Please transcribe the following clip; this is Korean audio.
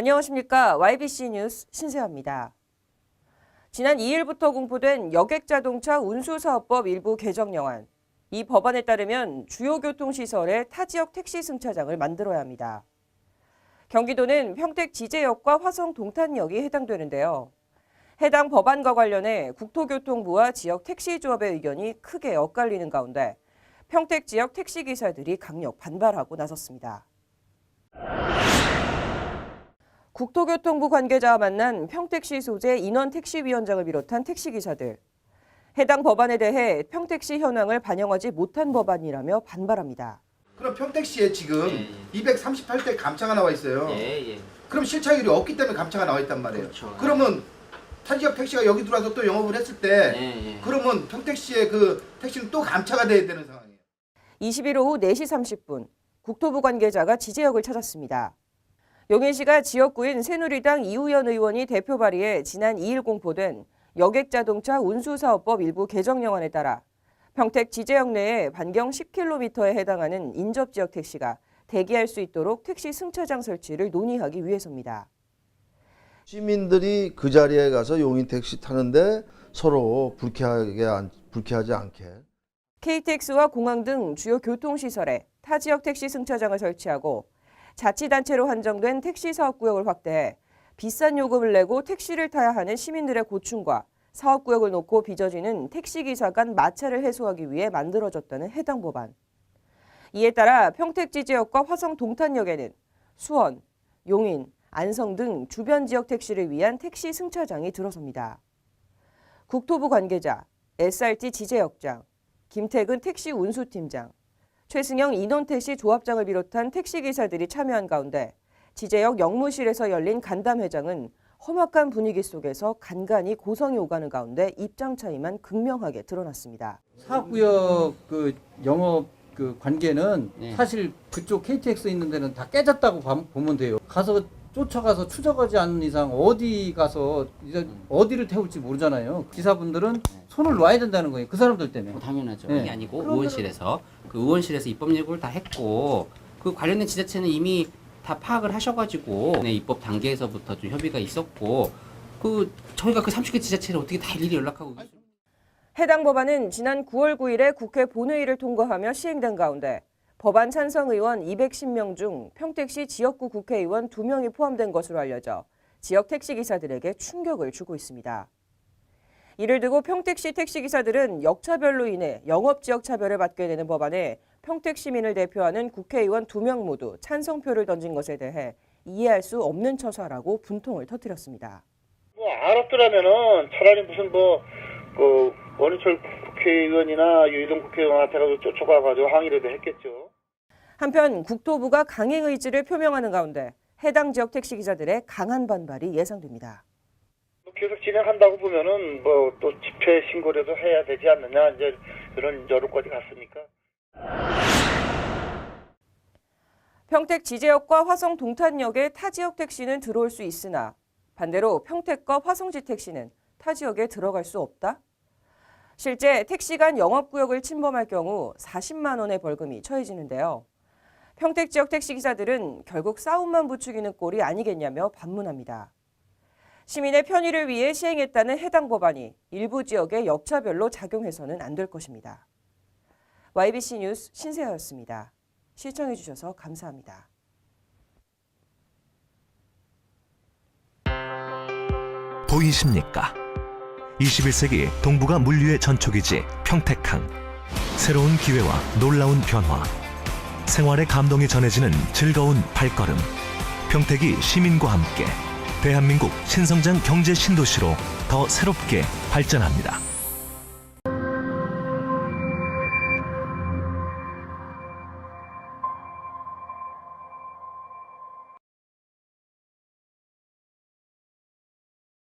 안녕하십니까. YBC 뉴스 신세아입니다. 지난 2일부터 공포된 여객자동차 운수사업법 일부 개정령안. 이 법안에 따르면 주요 교통시설에 타지역 택시 승차장을 만들어야 합니다. 경기도는 평택 지제역과 화성 동탄역이 해당되는데요. 해당 법안과 관련해 국토교통부와 지역 택시조합의 의견이 크게 엇갈리는 가운데 평택 지역 택시기사들이 강력 반발하고 나섰습니다. 국토교통부 관계자와 만난 평택시 소재 인원택시위원장을 비롯한 택시기사들. 해당 법안에 대해 평택시 현황을 반영하지 못한 법안이라며 반발합니다. 그럼 평택시에 지금 238대 감차가 나와 있어요. 예. 그럼 실차율이 없기 때문에 감차가 나와 있단 말이에요. 그렇죠. 그러면 타지역 택시가 여기 들어와서 또 영업을 했을 때 그러면 평택시의 그 택시는 또 감차가 돼야 되는 상황이에요. 20일 오후 4시 30분 국토부 관계자가 지제역을 찾았습니다. 용인시가 지역구인 새누리당 이우연 의원이 대표 발의해 지난 2일 공포된 여객자동차 운수사업법 일부 개정령안에 따라 평택 지제역 내에 반경 10km에 해당하는 인접지역 택시가 대기할 수 있도록 택시 승차장 설치를 논의하기 위해서입니다. 시민들이 그 자리에 가서 용인 택시 타는데 서로 불쾌하지 않게. KTX와 공항 등 주요 교통시설에 타지역 택시 승차장을 설치하고 자치단체로 한정된 택시 사업구역을 확대해 비싼 요금을 내고 택시를 타야 하는 시민들의 고충과 사업구역을 놓고 빚어지는 택시기사 간 마찰을 해소하기 위해 만들어졌다는 해당 법안. 이에 따라 평택지제역과 화성 동탄역에는 수원, 용인, 안성 등 주변 지역 택시를 위한 택시 승차장이 들어섭니다. 국토부 관계자, SRT 지제역장, 김태근 택시 운수팀장, 최승영 인원택시 조합장을 비롯한 택시기사들이 참여한 가운데 지제역 역무실에서 열린 간담회장은 험악한 분위기 속에서 간간히 고성이 오가는 가운데 입장 차이만 극명하게 드러났습니다. 사업구역 영업 관계는 사실 그쪽 KTX 있는 데는 다 깨졌다고 보면 돼요. 가서 쫓아가서 추적하지 않는 이상 어디 가서 이제 어디를 태울지 모르잖아요. 기사분들은 손을 놔야 된다는 거예요. 그 사람들 때문에. 당연하죠. 네. 이게 아니고 의원실에서 입법 예고를 다 했고 그 관련된 지자체는 이미 다 파악을 하셔가지고 입법 단계에서부터 좀 협의가 있었고 저희가 그 30개 지자체를 어떻게 다 일일이 연락하고 있습니까? 해당 법안은 지난 9월 9일에 국회 본회의를 통과하며 시행된 가운데 법안 찬성 의원 210명 중 평택시 지역구 국회의원 2명이 포함된 것으로 알려져 지역 택시기사들에게 충격을 주고 있습니다. 이를 두고 평택시 택시기사들은 역차별로 인해 영업지역 차별을 받게 되는 법안에 평택 시민을 대표하는 국회의원 2명 모두 찬성표를 던진 것에 대해 이해할 수 없는 처사라고 분통을 터뜨렸습니다. 알았더라면은 차라리 무슨 원희철 국회의원이나 유이동 국회의원한테 가서 쫓아가가지고 항의라도 했겠죠. 한편 국토부가 강행 의지를 표명하는 가운데 해당 지역 택시기사들의 강한 반발이 예상됩니다. 계속 진행한다고 보면은 또 집회 신고라도 해야 되지 않느냐 이제 그런 여론까지 갔으니까. 평택 지제역과 화성 동탄역에 타지역 택시는 들어올 수 있으나 반대로 평택과 화성지 택시는 타지역에 들어갈 수 없다? 실제 택시 간 영업구역을 침범할 경우 40만 원의 벌금이 처해지는데요. 평택 지역 택시기사들은 결국 싸움만 부추기는 꼴이 아니겠냐며 반문합니다. 시민의 편의를 위해 시행했다는 해당 법안이 일부 지역에 역차별로 작용해서는 안 될 것입니다. YBC 뉴스 신세아였습니다. 시청해주셔서 감사합니다. 보이십니까? 21세기 동북아 물류의 전초기지 평택항. 새로운 기회와 놀라운 변화. 생활의 감동이 전해지는 즐거운 발걸음. 평택이 시민과 함께 대한민국 신성장 경제 신도시로 더 새롭게 발전합니다.